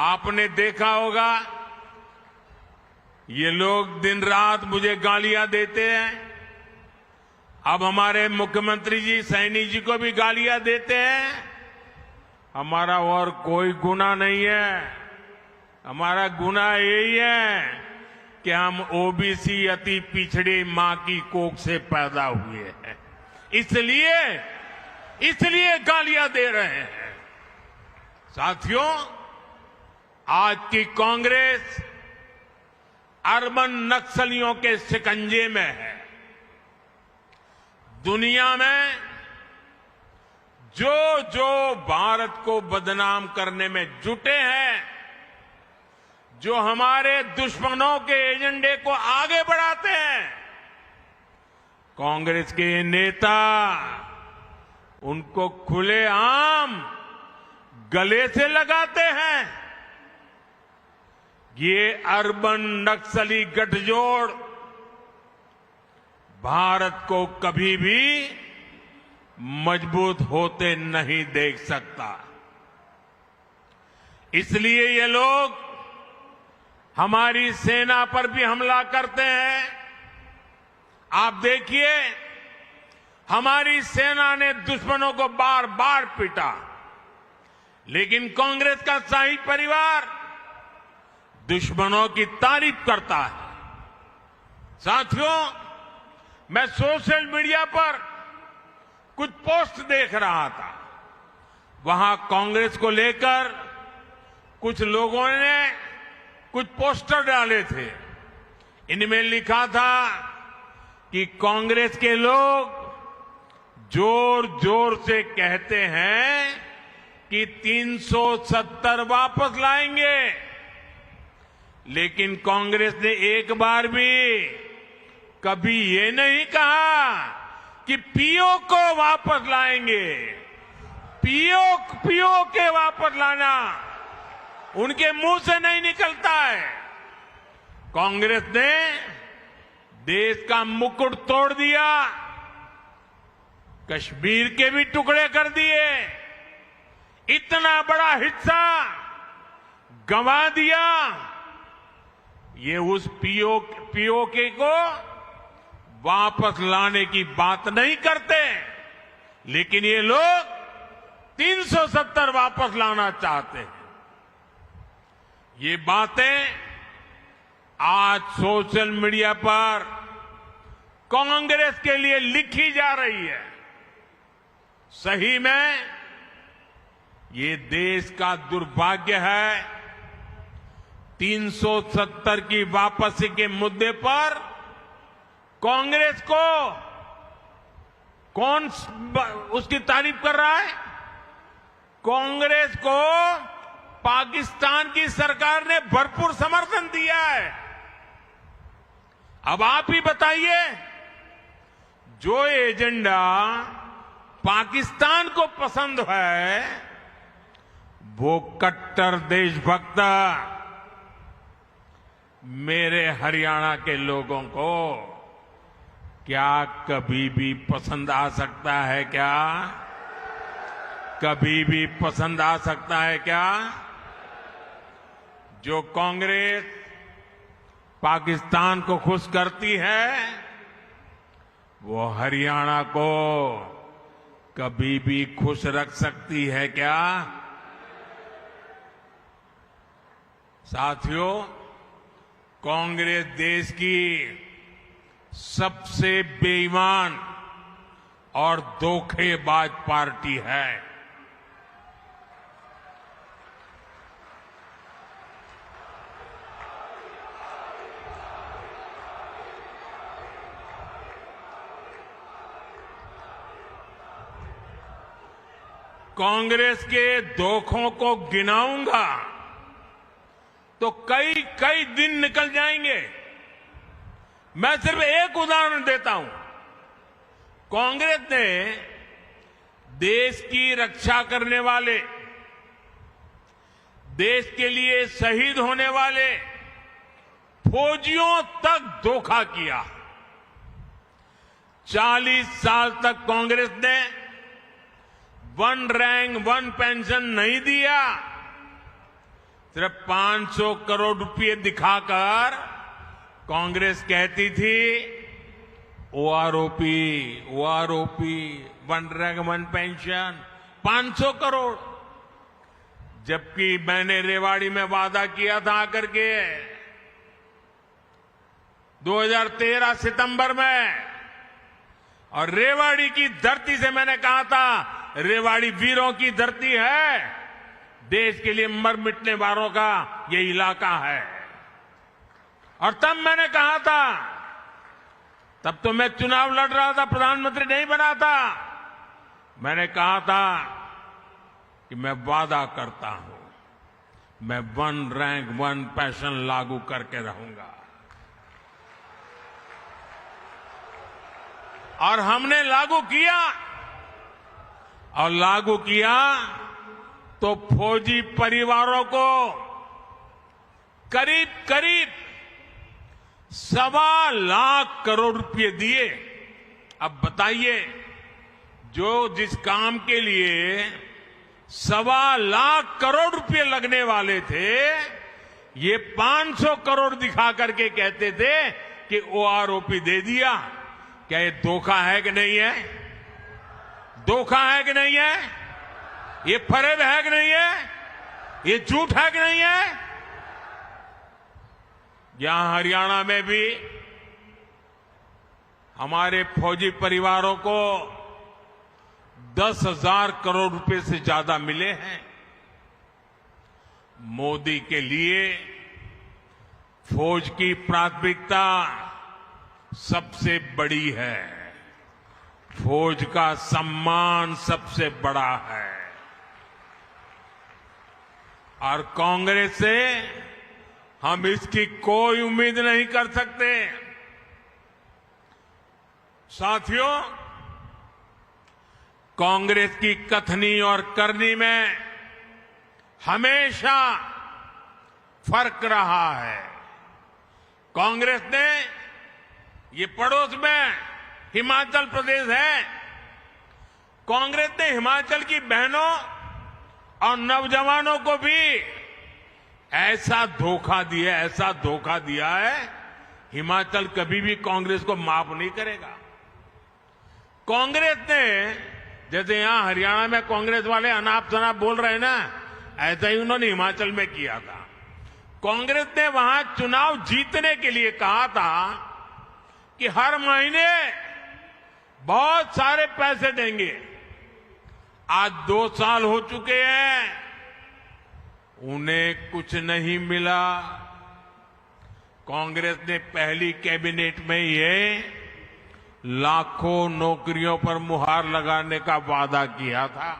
आपने देखा होगा, ये लोग दिन रात मुझे गालियां देते हैं। अब हमारे मुख्यमंत्री जी, सैनी जी को भी गालियां देते हैं। हमारा और कोई गुनाह नहीं है। हमारा गुनाह यही है कि हम ओबीसी अति पिछड़ी मां की कोख से पैदा हुए हैं, इसलिए गालियां दे रहे हैं। साथियों, आज की कांग्रेस अर्बन नक्सलियों के शिकंजे में है। दुनिया में जो भारत को बदनाम करने में जुटे हैं, जो हमारे दुश्मनों के एजेंडे को आगे बढ़ाते हैं, कांग्रेस के नेता उनको खुलेआम गले से लगाते हैं। ये अर्बन नक्सली गठजोड़ भारत को कभी भी मजबूत होते नहीं देख सकता। इसलिए ये लोग हमारी सेना पर भी हमला करते हैं। आप देखिए, हमारी सेना ने दुश्मनों को बार बार पीटा, लेकिन कांग्रेस का शाही परिवार दुश्मनों की तारीफ करता है। साथियों, मैं सोशल मीडिया पर कुछ पोस्ट देख रहा था। वहां कांग्रेस को लेकर कुछ लोगों ने कुछ पोस्टर डाले थे। इनमें लिखा था कि कांग्रेस के लोग जोर जोर से कहते हैं कि 370 वापस लाएंगे, लेकिन कांग्रेस ने एक बार भी कभी ये नहीं कहा कि पीओ को वापस लाएंगे। पीओ के वापस लाना उनके मुंह से नहीं निकलता है। कांग्रेस ने देश का मुकुट तोड़ दिया, कश्मीर के भी टुकड़े कर दिए, इतना बड़ा हिस्सा गंवा दिया। ये उस पीओके को वापस लाने की बात नहीं करते, लेकिन ये लोग 370 वापस लाना चाहते हैं। ये बातें आज सोशल मीडिया पर कांग्रेस के लिए लिखी जा रही है। सही में ये देश का दुर्भाग्य है। 370 की वापसी के मुद्दे पर कांग्रेस को कौन उसकी तारीफ कर रहा है? कांग्रेस को पाकिस्तान की सरकार ने भरपूर समर्थन दिया है। अब आप ही बताइए, जो एजेंडा पाकिस्तान को पसंद है, वो कट्टर देशभक्त मेरे हरियाणा के लोगों को क्या कभी भी पसंद आ सकता है? क्या कभी भी पसंद आ सकता है क्या? जो कांग्रेस पाकिस्तान को खुश करती है, वो हरियाणा को कभी भी खुश रख सकती है क्या? साथियों, कांग्रेस देश की सबसे बेईमान और धोखेबाज पार्टी है। कांग्रेस के धोखों को गिनाऊंगा तो कई दिन निकल जाएंगे। मैं सिर्फ एक उदाहरण देता हूं। कांग्रेस ने देश की रक्षा करने वाले, देश के लिए शहीद होने वाले फौजियों तक धोखा किया। 40 साल तक कांग्रेस ने वन रैंक वन पेंशन नहीं दिया। सिर्फ 500 करोड़ रुपए दिखाकर कांग्रेस कहती थी OROP one rank one pension 500 crore. जबकि मैंने रेवाड़ी में वादा किया था आकर के 2013 सितंबर में, और रेवाड़ी की धरती से मैंने कहा था रेवाड़ी वीरों की धरती है, देश के लिए मर मिटने वालों का ये इलाका है। और तब मैंने कहा था, तब तो मैं चुनाव लड़ रहा था, प्रधानमंत्री नहीं बना था, मैंने कहा था कि मैं वादा करता हूं मैं वन रैंक वन पेंशन लागू करके रहूंगा। और हमने लागू किया, और लागू किया तो फौजी परिवारों को करीब करीब 1.25 लाख करोड़ रुपए दिए। अब बताइए, जो जिस काम के लिए 1.25 लाख करोड़ रुपए लगने वाले थे, ये 500 करोड़ दिखा करके कहते थे कि ओआरओपी दे दिया। क्या ये धोखा है कि नहीं है? धोखा है कि नहीं है? ये फरेब है कि नहीं है? ये झूठ है कि नहीं है? यहां हरियाणा में भी हमारे फौजी परिवारों को 10,000 करोड़ रुपए से ज्यादा मिले हैं। मोदी के लिए फौज की प्राथमिकता सबसे बड़ी है, फौज का सम्मान सबसे बड़ा है। और कांग्रेस से हम इसकी कोई उम्मीद नहीं कर सकते। साथियों, कांग्रेस की कथनी और करनी में हमेशा फर्क रहा है। कांग्रेस ने, ये पड़ोस में हिमाचल प्रदेश है, कांग्रेस ने हिमाचल की बहनों और नौजवानों को भी ऐसा धोखा दिया है, हिमाचल कभी भी कांग्रेस को माफ नहीं करेगा। कांग्रेस ने, जैसे यहां हरियाणा में कांग्रेस वाले अनाप शनाप बोल रहे हैं ना, ऐसा ही उन्होंने हिमाचल में किया था। कांग्रेस ने वहां चुनाव जीतने के लिए कहा था कि हर महीने बहुत सारे पैसे देंगे। आज 2 साल हो चुके हैं, उन्हें कुछ नहीं मिला। कांग्रेस ने पहली कैबिनेट में ये लाखों नौकरियों पर मुहर लगाने का वादा किया था।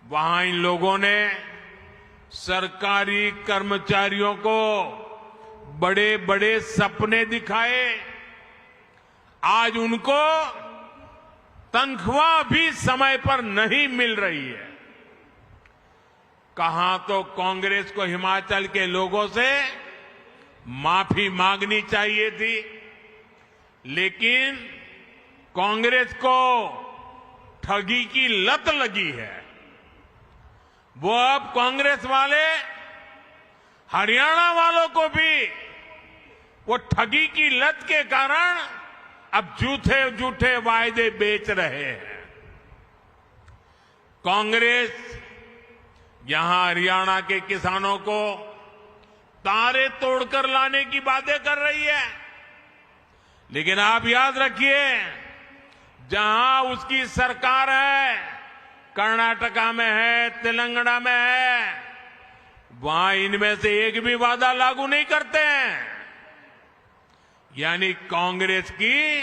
वहां इन लोगों ने सरकारी कर्मचारियों को बड़े बड़े सपने दिखाए। आज उनको तनख्वाह भी समय पर नहीं मिल रही है। कहां तो कांग्रेस को हिमाचल के लोगों से माफी मांगनी चाहिए थी, लेकिन कांग्रेस को ठगी की लत लगी है। वो अब कांग्रेस वाले हरियाणा वालों को भी वो ठगी की लत के कारण अब झूठे झूठे वायदे बेच रहे हैं। कांग्रेस यहां हरियाणा के किसानों को तारे तोड़कर लाने की बातें कर रही है, लेकिन आप याद रखिए, जहां उसकी सरकार है, कर्नाटका में है, तेलंगाना में है, वहां इनमें से एक भी वादा लागू नहीं करते हैं। यानी कांग्रेस की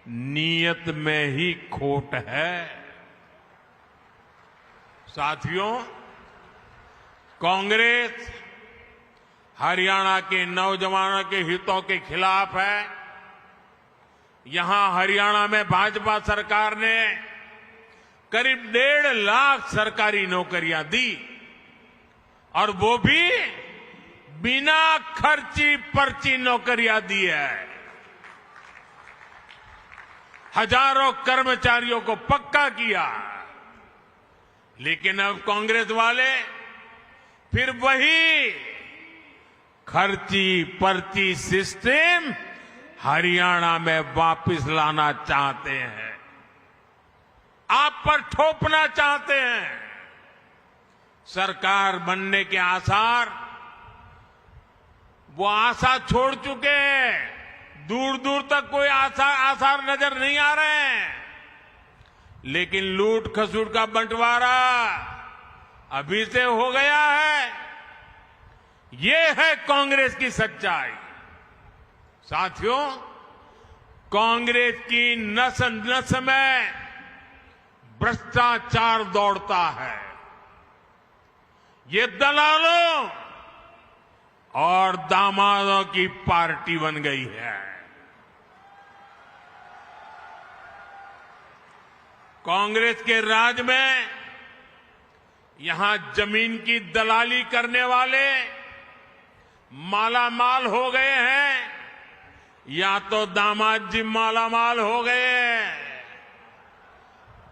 नीयत में ही खोट है। साथियों, कांग्रेस हरियाणा के नौजवानों के हितों के खिलाफ है। यहां हरियाणा में भाजपा सरकार ने करीब 1.5 लाख सरकारी नौकरियां दी, और वो भी बिना खर्ची पर्ची नौकरियां दी है। हजारों कर्मचारियों को पक्का किया। लेकिन अब कांग्रेस वाले फिर वही खर्ची पर्ची सिस्टम हरियाणा में वापस लाना चाहते हैं, आप पर थोपना चाहते हैं। सरकार बनने के आसार, वो आशा छोड़ चुके हैं। दूर दूर तक कोई आसार नजर नहीं आ रहे हैं। लेकिन लूट खसूट का बंटवारा अभी से हो गया है। ये है कांग्रेस की सच्चाई। साथियों, कांग्रेस की नस नस में भ्रष्टाचार दौड़ता है। ये दलालों और दामादों की पार्टी बन गई है। कांग्रेस के राज में यहां जमीन की दलाली करने वाले मालामाल हो गए हैं, या तो दामाद जी मालामाल हो गए हैं।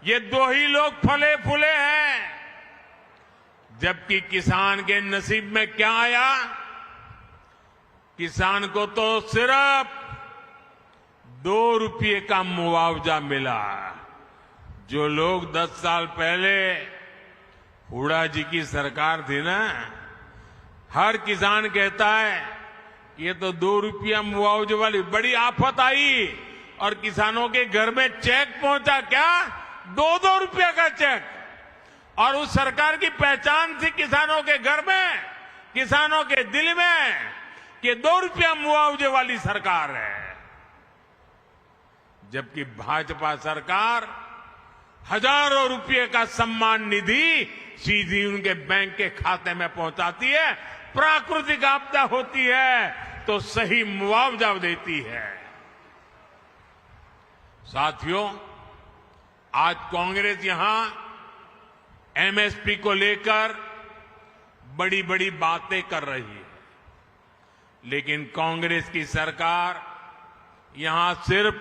ये दो ही लोग फले फूले हैं। जबकि किसान के नसीब में क्या आया? किसान को तो सिर्फ 2 रुपये का मुआवजा मिला। जो लोग 10 साल पहले हुड्डा जी की सरकार थी ना, हर किसान कहता है ये तो 2 रुपया मुआवजे वाली बड़ी आफत आई, और किसानों के घर में चेक पहुंचा क्या? 2-2 रुपया का चेक। और उस सरकार की पहचान थी किसानों के घर में, किसानों के दिल में, कि 2 रुपया मुआवजे वाली सरकार है। जबकि भाजपा सरकार हजारों रुपये का सम्मान निधि सीधी उनके बैंक के खाते में पहुंचाती है। प्राकृतिक आपदा होती है तो सही मुआवजा देती है। साथियों, आज कांग्रेस यहां एमएसपी को लेकर बड़ी बड़ी बातें कर रही है। लेकिन कांग्रेस की सरकार यहां सिर्फ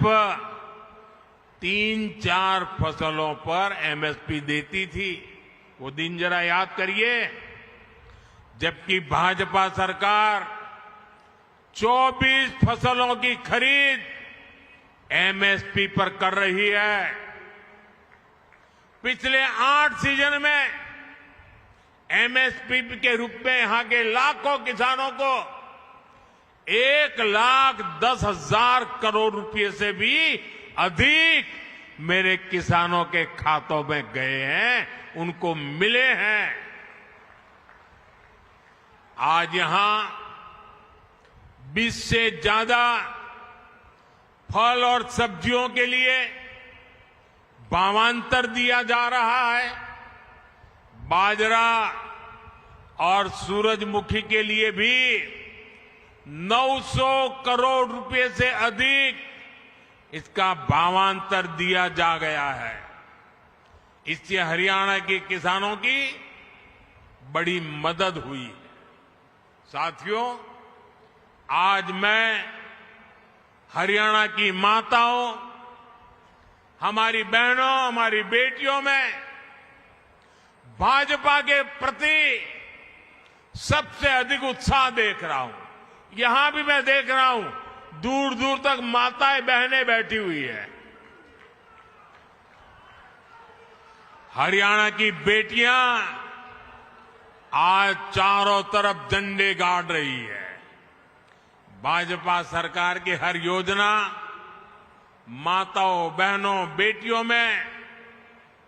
3-4 फसलों पर एमएसपी देती थी। वो दिन जरा याद करिए। जबकि भाजपा सरकार 24 फसलों की खरीद एमएसपी पर कर रही है। पिछले 8 सीजन में एमएसपी के रूप में यहां के लाखों किसानों को 1,10,000 करोड़ रुपए से भी अधिक मेरे किसानों के खातों में गए हैं, उनको मिले हैं। आज यहां 20 से ज्यादा फल और सब्जियों के लिए भावांतर दिया जा रहा है। बाजरा और सूरजमुखी के लिए भी 900 करोड़ रुपए से अधिक इसका भावांतर दिया जा गया है। इससे हरियाणा के किसानों की बड़ी मदद हुई है। साथियों, आज मैं हरियाणा की माताओं, हमारी बहनों, हमारी बेटियों में भाजपा के प्रति सबसे अधिक उत्साह देख रहा हूं। यहां भी मैं देख रहा हूं, दूर दूर तक माताएं बहनें बैठी हुई है। हरियाणा की बेटियां आज चारों तरफ झंडे गाड़ रही है। भाजपा सरकार की हर योजना माताओं, बहनों, बेटियों में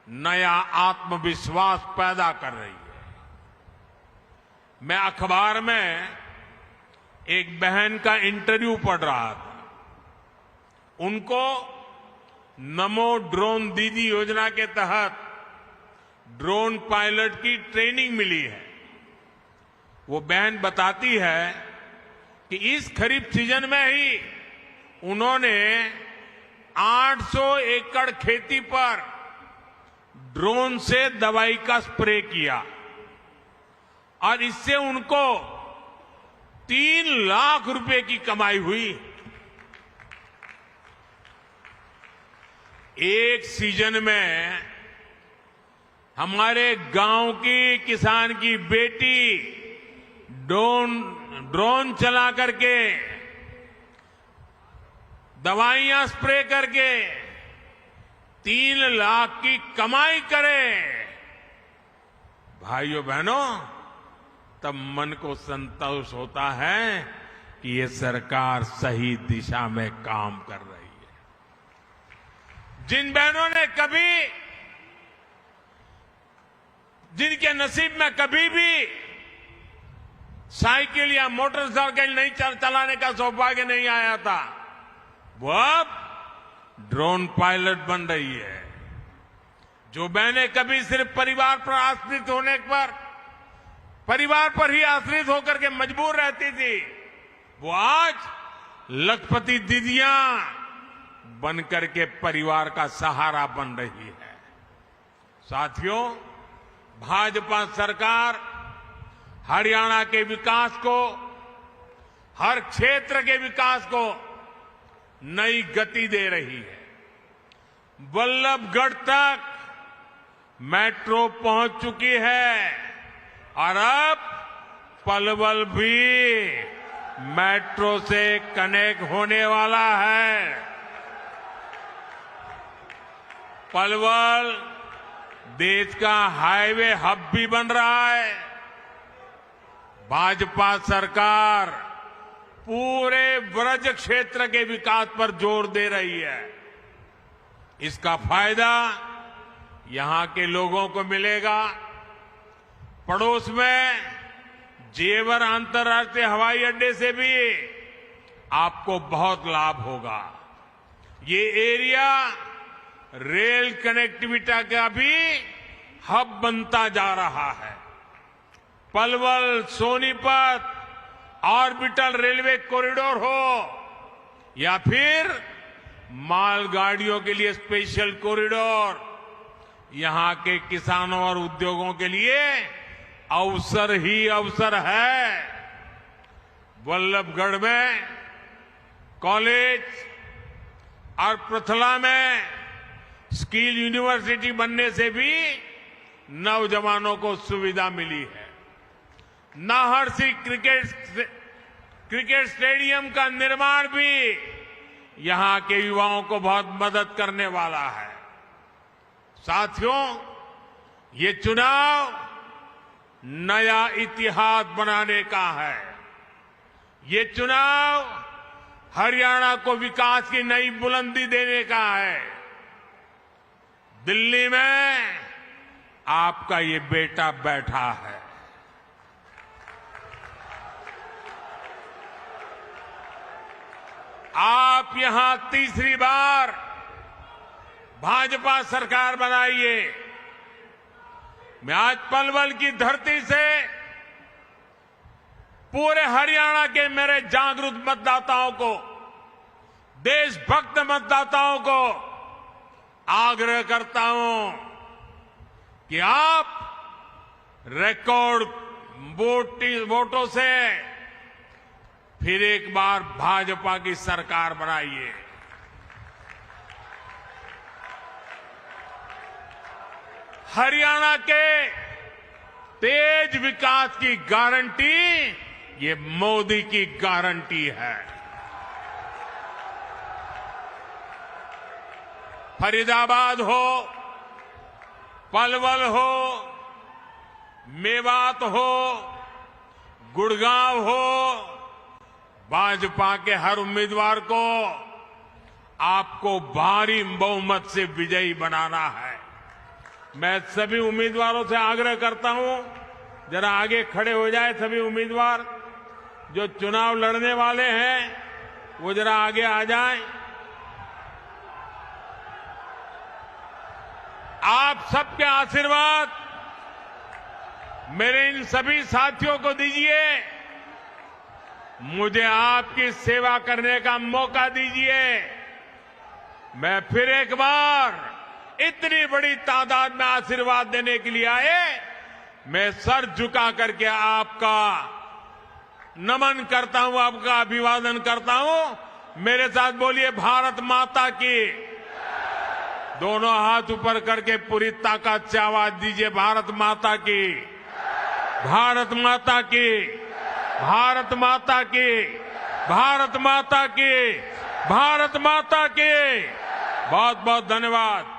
नया आत्मविश्वास पैदा कर रही है। मैं अखबार में एक बहन का इंटरव्यू पढ़ रहा था। उनको नमो ड्रोन दीदी योजना के तहत ड्रोन पायलट की ट्रेनिंग मिली है। वो बहन बताती है कि इस खरीफ सीजन में ही उन्होंने 800 एकड़ खेती पर ड्रोन से दवाई का स्प्रे किया, और इससे उनको 3 लाख रुपए की कमाई हुई। एक सीजन में हमारे गांव की किसान की बेटी ड्रोन चला करके दवाइयां स्प्रे करके 3 लाख की कमाई करे, भाइयों बहनों, तब मन को संतोष होता है कि ये सरकार सही दिशा में काम कर रही है। जिन बहनों ने कभी, जिनके नसीब में कभी भी साइकिल या मोटरसाइकिल नहीं चलाने का सौभाग्य नहीं आया था, वो अब ड्रोन पायलट बन रही है। जो बहनें कभी सिर्फ परिवार पर आश्रित होने पर, परिवार पर ही आश्रित होकर के मजबूर रहती थी, वो आज लखपति दीदियां बनकर के परिवार का सहारा बन रही है। साथियों, भाजपा सरकार हरियाणा के विकास को, हर क्षेत्र के विकास को नई गति दे रही है। बल्लभगढ़ तक मेट्रो पहुंच चुकी है और अब पलवल भी मेट्रो से कनेक्ट होने वाला है। पलवल देश का हाईवे हब भी बन रहा है। भाजपा सरकार पूरे ब्रज क्षेत्र के विकास पर जोर दे रही है। इसका फायदा यहां के लोगों को मिलेगा। पड़ोस में जेवर अंतर्राष्ट्रीय हवाई अड्डे से भी आपको बहुत लाभ होगा। ये एरिया रेल कनेक्टिविटी का भी हब बनता जा रहा है। Palwal Sonipat orbital railway corridor हो या फिर मालगाड़ियों के लिए स्पेशल कॉरिडोर, यहां के किसानों और उद्योगों के लिए अवसर ही अवसर है। वल्लभगढ़ में कॉलेज और पृथला में स्किल यूनिवर्सिटी बनने से भी नौजवानों को सुविधा मिली है। नाहरसी क्रिकेट स्टेडियम का निर्माण भी यहां के युवाओं को बहुत मदद करने वाला है। साथियों, ये चुनाव नया इतिहास बनाने का है। ये चुनाव हरियाणा को विकास की नई बुलंदी देने का है। दिल्ली में आपका ये बेटा बैठा है। आप यहां तीसरी बार भाजपा सरकार बनाइए। मैं आज पलवल की धरती से पूरे हरियाणा के मेरे जागरूक मतदाताओं को, देशभक्त मतदाताओं को आग्रह करता हूं कि आप रिकॉर्ड वोटों से फिर एक बार भाजपा की सरकार बनाइए। हरियाणा के तेज विकास की गारंटी ये मोदी की गारंटी है। फरीदाबाद हो, पलवल हो, मेवात हो, गुड़गांव हो, भाजपा के हर उम्मीदवार को आपको भारी बहुमत से विजयी बनाना है। मैं सभी उम्मीदवारों से आग्रह करता हूं, जरा आगे खड़े हो जाए सभी उम्मीदवार जो चुनाव लड़ने वाले हैं, वो जरा आगे आ जाएं। आप सबके आशीर्वाद मेरे इन सभी साथियों को दीजिए। मुझे आपकी सेवा करने का मौका दीजिए। मैं फिर एक बार इतनी बड़ी तादाद में आशीर्वाद देने के लिए आए, मैं सर झुका करके आपका नमन करता हूं, आपका अभिवादन करता हूं। मेरे साथ बोलिए, भारत माता की, दोनों हाथ ऊपर करके पूरी ताकत से आवाज दीजिए, भारत माता की, भारत माता की, भारत माता की, भारत माता की, भारत माता की। बहुत बहुत धन्यवाद।